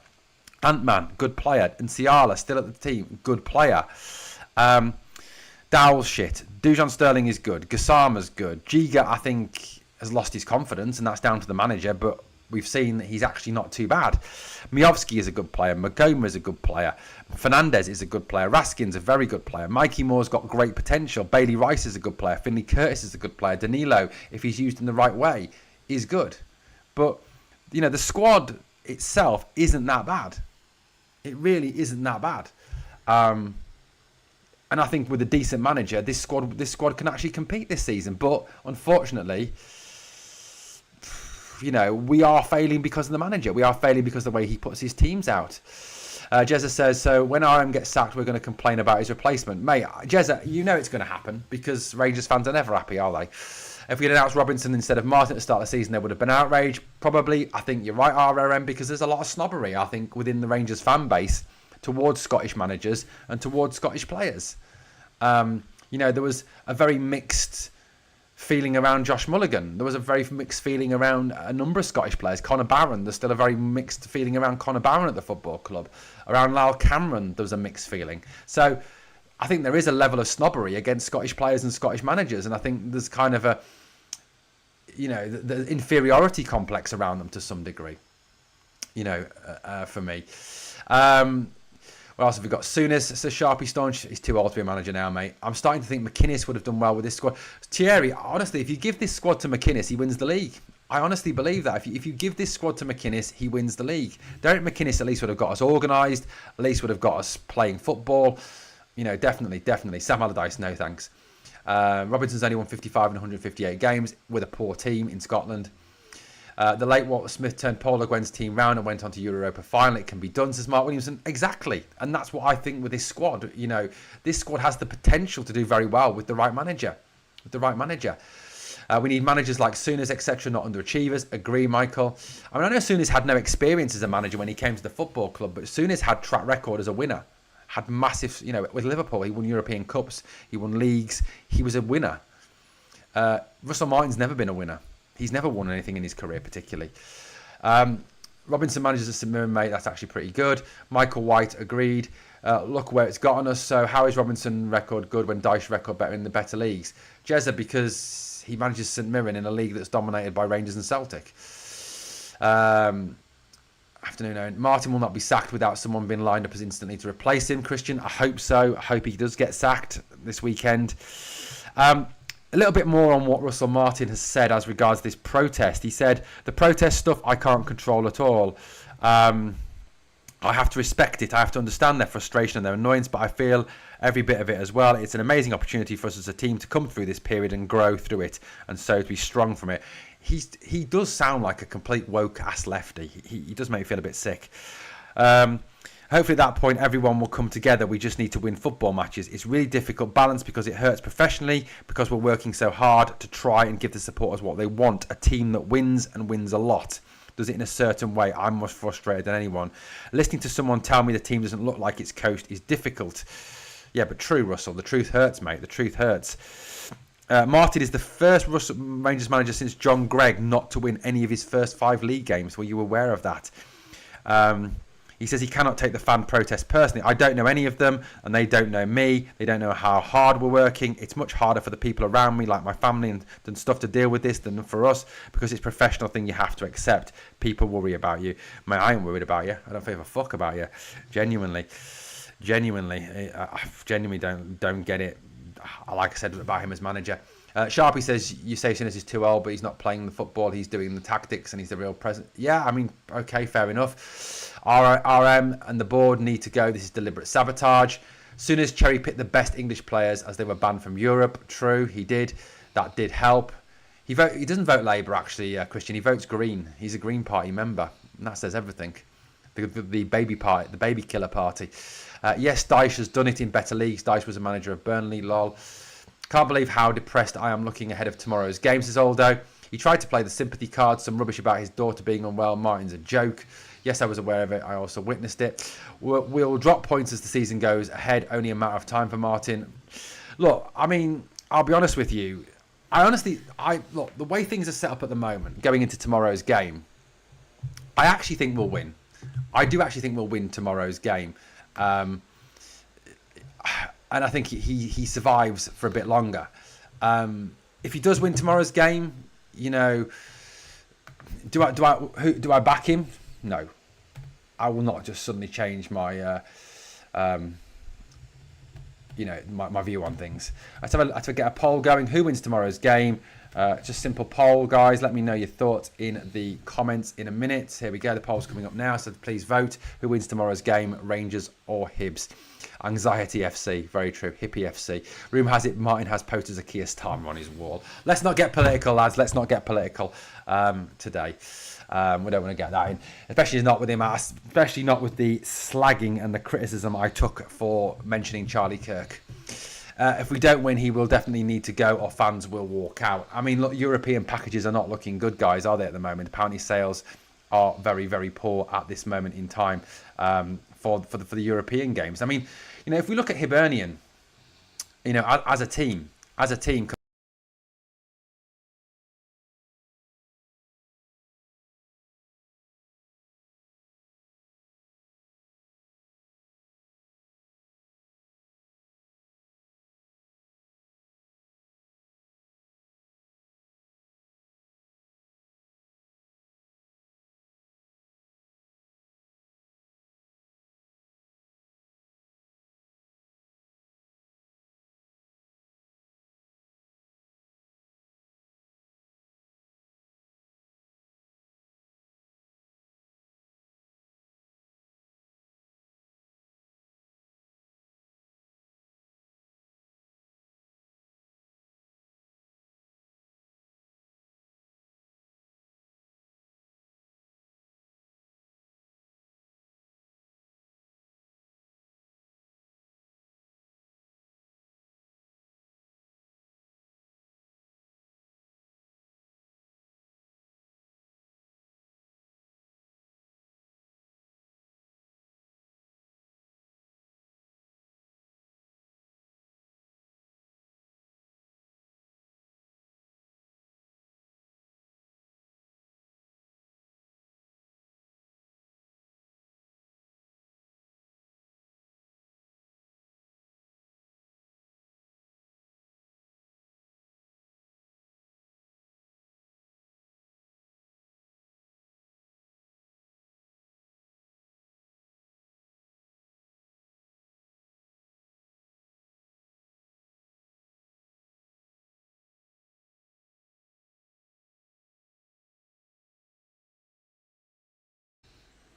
Ant-Man, good player. And Ciala, still at the team, good player. Dowell's shit. Dujon Sterling is good. Gassama's good. Giga, I think, has lost his confidence, and that's down to the manager, but we've seen that he's actually not too bad. Miovski is a good player. Magoma is a good player. Fernandez is a good player. Raskin's a very good player. Mikey Moore's got great potential. Bailey Rice is a good player. Finley Curtis is a good player. Danilo, if he's used in the right way, is good. But, the squad itself isn't that bad. It really isn't that bad. And I think with a decent manager, this squad can actually compete this season. But unfortunately, we are failing because of the manager. We are failing because of the way he puts his teams out. Jezza says, so when RM gets sacked, we're going to complain about his replacement. Mate, Jezza, it's going to happen because Rangers fans are never happy, are they? If we had announced Robinson instead of Martin at the start of the season, there would have been outrage. Probably, I think you're right, RRM, because there's a lot of snobbery, I think, within the Rangers fan base towards Scottish managers and towards Scottish players. There was a very mixed feeling around Josh Mulligan. There was a very mixed feeling around a number of Scottish players. Connor Barron, there's still a very mixed feeling around Connor Barron at the football club. Around Lyle Cameron, there was a mixed feeling. So I think there is a level of snobbery against Scottish players and Scottish managers, and I think there's kind of a, the inferiority complex around them to some degree, for me. What else have we got? Souness says Sharpie Staunch. He's too old to be a manager now, mate. I'm starting to think McInnes would have done well with this squad. Thierry, honestly, if you give this squad to McInnes, he wins the league. I honestly believe that. If you give this squad to McInnes, he wins the league. Derek McInnes at least would have got us organised. At least would have got us playing football. Definitely. Sam Allardyce, no thanks. Robinson's only won 55 in 158 games with a poor team in Scotland. The late Walter Smith turned Paul Le Guen's team round and went on to Europa final. It can be done, says Mark Williamson. Exactly. And that's what I think with this squad. This squad has the potential to do very well with the right manager. We need managers like Souness, etc., not underachievers. Agree, Michael. I know Souness had no experience as a manager when he came to the football club, but Souness had track record as a winner. Had massive, with Liverpool, he won European Cups, he won leagues, he was a winner. Russell Martin's never been a winner. He's never won anything in his career, particularly. Robinson manages a St Mirren, mate. That's actually pretty good. Michael White agreed. Look where it's gotten us. So how is Robinson record good when Dyche record better in the better leagues? Jezza, because he manages St Mirren in a league that's dominated by Rangers and Celtic. Afternoon, Owen. Martin will not be sacked without someone being lined up as instantly to replace him. Christian, I hope so. I hope he does get sacked this weekend. A little bit more on what Russell Martin has said as regards this protest. He said, the protest stuff I can't control at all. I have to respect it. I have to understand their frustration and their annoyance, but I feel every bit of it as well. It's an amazing opportunity for us as a team to come through this period and grow through it, and so to be strong from it. He does sound like a complete woke-ass lefty. He does make me feel a bit sick. Hopefully at that point everyone will come together. We just need to win football matches. It's really difficult balance because it hurts professionally, because we're working so hard to try and give the supporters what they want. A team that wins and wins a lot. Does it in a certain way. I'm more frustrated than anyone. Listening to someone tell me the team doesn't look like it's coached is difficult. Yeah, but true, Russell. The truth hurts, mate. The truth hurts. Martin is the first Rangers manager since John Gregg not to win any of his first 5 league games. Were you aware of that? He says he cannot take the fan protest personally. I don't know any of them, and they don't know me. They don't know how hard we're working. It's much harder for the people around me, like my family and stuff, to deal with this than for us, because it's a professional thing you have to accept. People worry about you. Man, I ain't worried about you. I don't give a fuck about you. Genuinely, I genuinely don't get it. Like I said about him as manager. Sharpie says, you say Souness is too old, but he's not playing the football. He's doing the tactics and he's the real present. Yeah, I mean, okay, fair enough. RM and the board need to go. This is deliberate sabotage. Souness cherry-picked the best English players as they were banned from Europe. True, he did. That did help. He doesn't vote Labour, actually, Christian. He votes Green. He's a Green Party member. And that says everything. The baby party, the baby killer party. Yes, Dyche has done it in better leagues. Dyche was a manager of Burnley, lol. Can't believe how depressed I am looking ahead of tomorrow's game, says Aldo. He tried to play the sympathy card, some rubbish about his daughter being unwell. Martin's a joke. Yes, I was aware of it. I also witnessed it. We'll drop points as the season goes ahead. Only a matter of time for Martin. Look, I mean, I'll be honest with you. Look, the way things are set up at the moment, going into tomorrow's game, I actually think we'll win. I do actually think we'll win tomorrow's game. and I think he survives for a bit longer. If he does win tomorrow's game, you know, do I back him? No, I will not just suddenly change my you know, my view on things. I have to get a poll going. Who wins tomorrow's game? Just simple poll, guys. Let me know your thoughts in the comments in a minute. Here we go. The poll's coming up now, so please vote. Who wins tomorrow's game, Rangers or Hibs? Anxiety FC, very true. Hippie FC. Rumour has it Martin has posters of Keir Starmer on his wall. Let's not get political, lads. Let's not get political today. We don't want to get that in, especially not with him, especially not with the slagging and the criticism I took for mentioning Charlie Kirk. If we don't win, he will definitely need to go, or fans will walk out. I mean, look, European packages are not looking good, guys, are they, at the moment? Apparently, sales are very, very poor at this moment in time for the European games. I mean, you know, if we look at Hibernian, you know, as a team.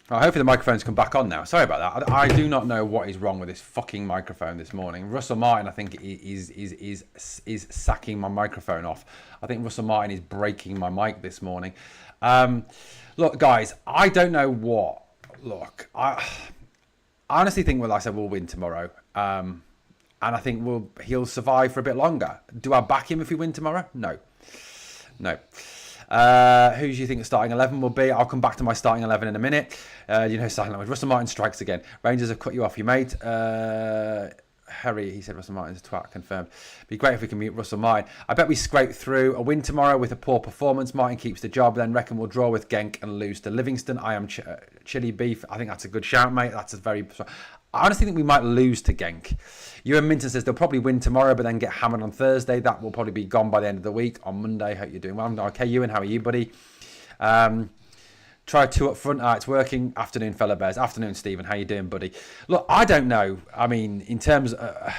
Oh, hopefully the microphone's come back on now. Sorry about that. I do not know what is wrong with this fucking microphone this morning. Russell Martin, I think, is sacking my microphone off. I think Russell Martin is breaking my mic this morning. Look, guys, I don't know what. Look, I honestly think, well, like I said, we'll win tomorrow. And I think he'll survive for a bit longer. Do I back him if we win tomorrow? No. Who do you think the starting 11 will be? I'll come back to my starting 11 in a minute. You know, sign language. Russell Martin strikes again. Rangers have cut you off, you mate. Harry, he said Russell Martin's a twat, confirmed. Be great if we can meet Russell Martin. I bet we scrape through a win tomorrow with a poor performance. Martin keeps the job, then reckon we'll draw with Genk and lose to Livingston. I am Chili Beef. I think that's a good shout, mate. That's a very... I honestly think we might lose to Genk. Ewan Minton says they'll probably win tomorrow, but then get hammered on Thursday. That will probably be gone by the end of the week. On Monday, hope you're doing well. I'm okay, Ewan, how are you, buddy? Try two up front. It's working. Afternoon, fella bears. Afternoon, Stephen. How you doing, buddy? Look, I don't know. I mean, in terms I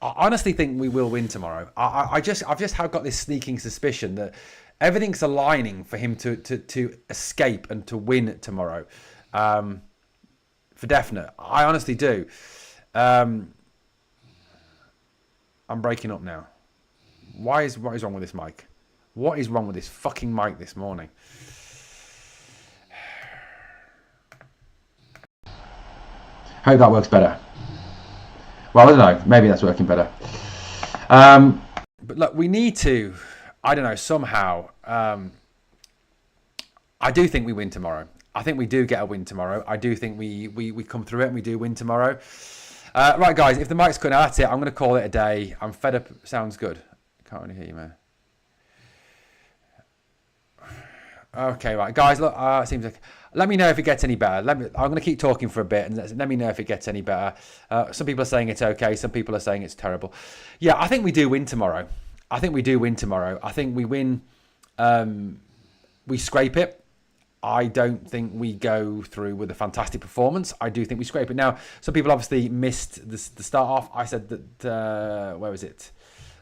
honestly think we will win tomorrow. I've just got this sneaking suspicion that everything's aligning for him to escape and to win tomorrow. For definite. I honestly do. I'm breaking up now. What is wrong with this mic? What is wrong with this fucking mic this morning? Hope that works better. Well, I don't know. Maybe that's working better. But look, we need to, I don't know, somehow. I do think we win tomorrow. I think we do get a win tomorrow. I do think we come through it and we do win tomorrow. Right, guys, if the mic's cut out, that's it. I'm going to call it a day. I'm fed up. Sounds good. Can't really hear you, man. Okay, right, guys, look, it seems like... Let me know if it gets any better. I'm going to keep talking for a bit and let me know if it gets any better. Some people are saying it's okay. Some people are saying it's terrible. Yeah, I think we do win tomorrow. I think we win. We scrape it. I don't think we go through with a fantastic performance. I do think we scrape it. Now, some people obviously missed the start off. I said that, where was it?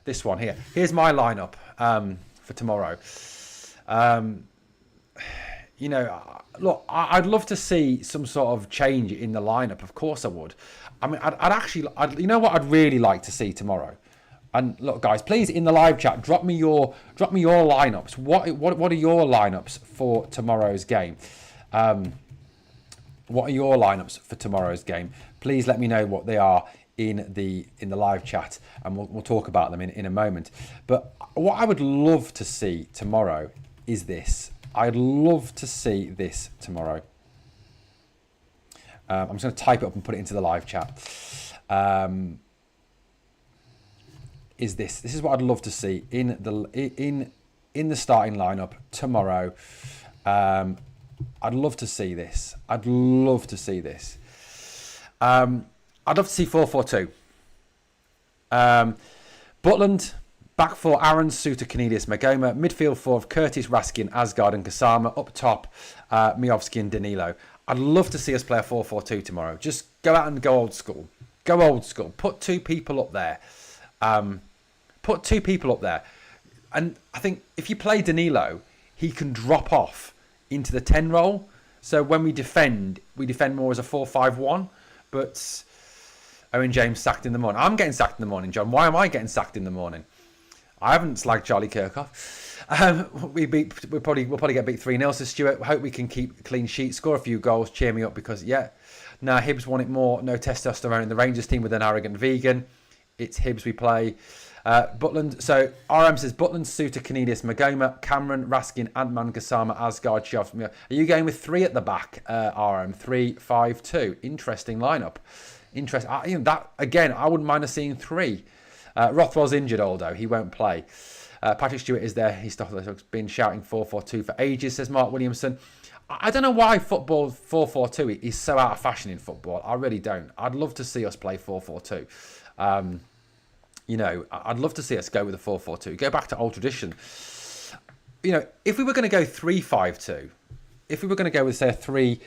This one here. Here's my lineup for tomorrow. Look, I'd love to see some sort of change in the lineup. Of course I would. I mean, you know what I'd really like to see tomorrow? And look, guys, please in the live chat, drop me your lineups. What are your lineups for tomorrow's game? What are your lineups for tomorrow's game? Please let me know what they are in the live chat, and we'll talk about them in a moment. But what I would love to see tomorrow is this. I'd love to see this tomorrow. I'm just going to type it up and put it into the live chat. Is this? This is what I'd love to see in the starting lineup tomorrow. I'd love to see this. I'd love to see 4-4-2. Butland, back four, Aaron, Suter, Cornelius, Magoma. Midfield four of Curtis, Raskin, Asgard and Gassama. Up top, Miovski and Danilo. I'd love to see us play a 4-4-2 tomorrow. Just go out and go old school. Go old school. Put two people up there. And I think if you play Danilo, he can drop off into the 10 role. So when we defend more as a 4-5-1. But Owen James sacked in the morning. I'm getting sacked in the morning, John. Why am I getting sacked in the morning? I haven't slagged Charlie Kirkhoff. We'll probably get beat 3-0 to Stuart. Hope we can keep a clean sheet, score a few goals, cheer me up because Hibs want it more. No testosterone in the Rangers team with an arrogant vegan. It's Hibs we play. Butland. So RM says Butland, Suter, Cornelius, Magoma, Cameron, Raskin, Antman, Gassama, Asgard, Shovs. Are you going with three at the back? RM 3-5-2. Interesting lineup. That again. I wouldn't mind us seeing three. Rothwell's injured, although he won't play. Patrick Stewart is there. He's been shouting 4-4-2 for ages. Says Mark Williamson. I don't know why football 4-4-2 is so out of fashion in football. I really don't. I'd love to see us play 4-4-2. I'd love to see us go with a 4-4-2. Go back to old tradition. If we were going to go 3-5-2, if we were going to go with say a 3,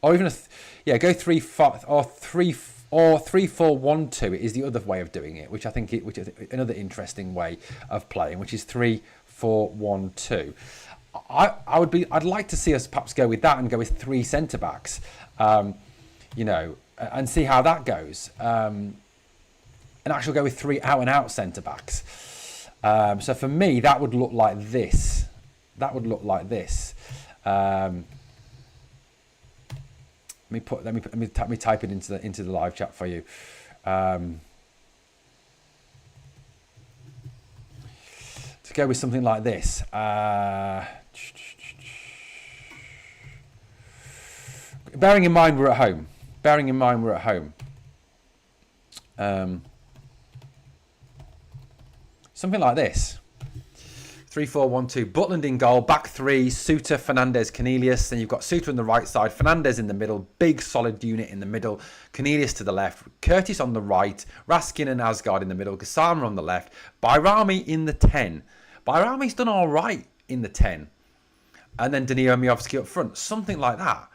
or even go 3-5 or 3-4-1-2 is the other way of doing it, which is another interesting way of playing, which is 3-4-1-2. I'd like to see us perhaps go with that and go with three centre backs, and see how that goes. And actually go with three out and out centre backs. So for me, that would look like this. Let me type it into the live chat for you. To go with something like this. Bearing in mind we're at home. Something like this. 3-4-1-2. Butland in goal. Back three. Suter, Fernandez, Cornelius. Then you've got Suter on the right side. Fernandez in the middle. Big solid unit in the middle. Cornelius to the left. Curtis on the right. Raskin and Asgard in the middle. Gassama on the left. Bayrami in the 10. Bayrami's done all right in the 10. And then Danilo Miovski up front. Something like that.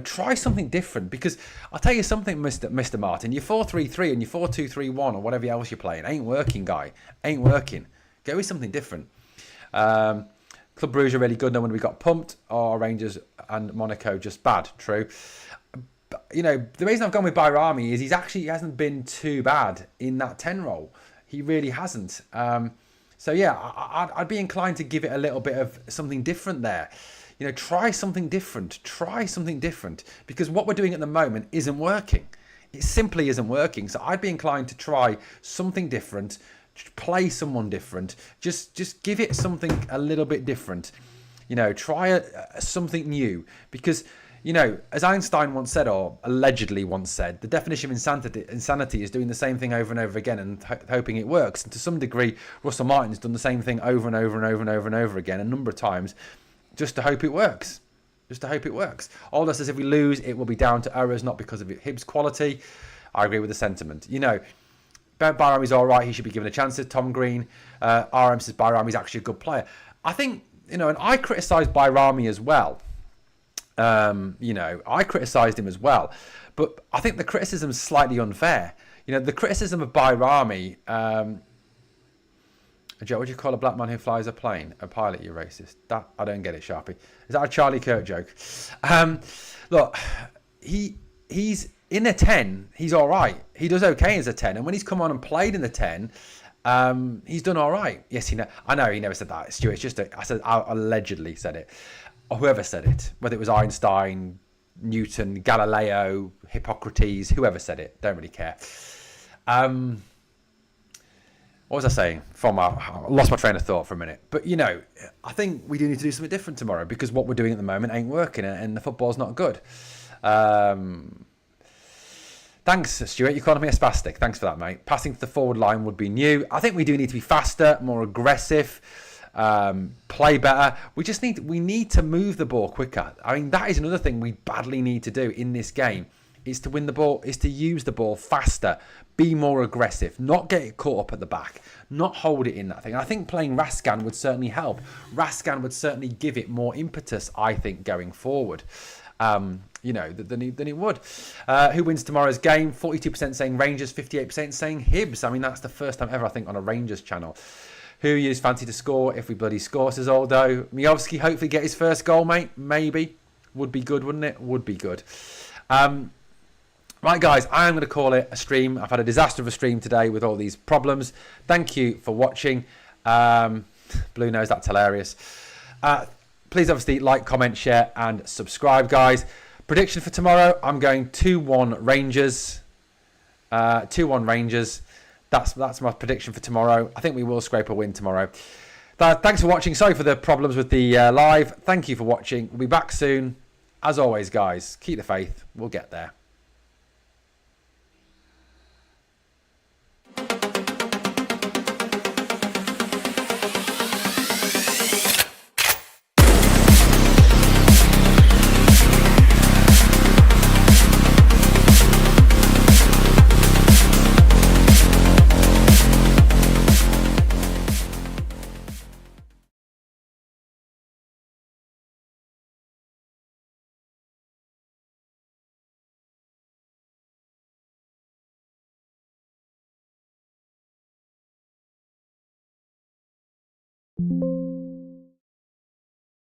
Try something different, because I'll tell you something, Mr. Martin, your 4-3-3 and your 4-2-3-1 or whatever else you're playing ain't working, guy. Ain't working. Go with something different. Club Brugge are really good. No wonder we got pumped. Rangers and Monaco just bad. True. But, the reason I've gone with Bayrami is he hasn't been too bad in that 10 role. He really hasn't. I'd be inclined to give it a little bit of something different there. Try something different. Because what we're doing at the moment isn't working. It simply isn't working. So I'd be inclined to try something different, play someone different. Just give it something a little bit different. Try something new. Because, as Einstein once said, or allegedly once said, the definition of insanity is doing the same thing over and over again and hoping it works. And to some degree, Russell Martin's done the same thing over and over and over and over and over again a number of times, just to hope it works. Just to hope it works. Alder says if we lose, it will be down to errors, not because of Hibs' quality. I agree with the sentiment. You know, Bayrami's all right. He should be given a chance. Tom Green. RM says Bayrami's actually a good player. I think, you know, and I criticised Bayrami as well. You know, I criticised him as well. But I think the criticism is slightly unfair. You know, the criticism of Bayrami... Joe, what do you call a black man who flies a plane? A pilot, you racist. That I don't get it, Sharpie. Is that a Charlie Kirk joke? Look, he's in a 10. He's all right. He does okay as a 10. And when he's come on and played in the 10, he's done all right. Yes, I know he never said that, Stuart. It's just I allegedly said it. Or whoever said it, whether it was Einstein, Newton, Galileo, Hippocrates, whoever said it. Don't really care. What was I saying? I lost my train of thought for a minute. But, you know, I think we do need to do something different tomorrow because what we're doing at the moment ain't working and the football's not good. Thanks, Stuart. You're calling me a spastic. Thanks for that, mate. Passing to the forward line would be new. I think we do need to be faster, more aggressive, play better. We need to move the ball quicker. I mean, that is another thing we badly need to do in this game. Is to win the ball, is to use the ball faster, be more aggressive, not get it caught up at the back, not hold it in that thing. I think playing Raskan would certainly help. Raskan would certainly give it more impetus, I think, going forward. You know, than he would. Who wins tomorrow's game? 42% saying Rangers, 58% saying Hibs. I mean, that's the first time ever, I think, on a Rangers channel. Who you fancy to score if we bloody score, says Aldo. Miovski hopefully get his first goal, mate. Maybe. Would be good, wouldn't it? Would be good. Right, guys, I am going to call it a stream. I've had a disaster of a stream today with all these problems. Thank you for watching. Blue knows that's hilarious. Please, obviously, like, comment, share, and subscribe, guys. Prediction for tomorrow, I'm going 2-1 Rangers. 2-1 Rangers. That's my prediction for tomorrow. I think we will scrape a win tomorrow. Thanks for watching. Sorry for the problems with the live. Thank you for watching. We'll be back soon. As always, guys, keep the faith. We'll get there. Thank you.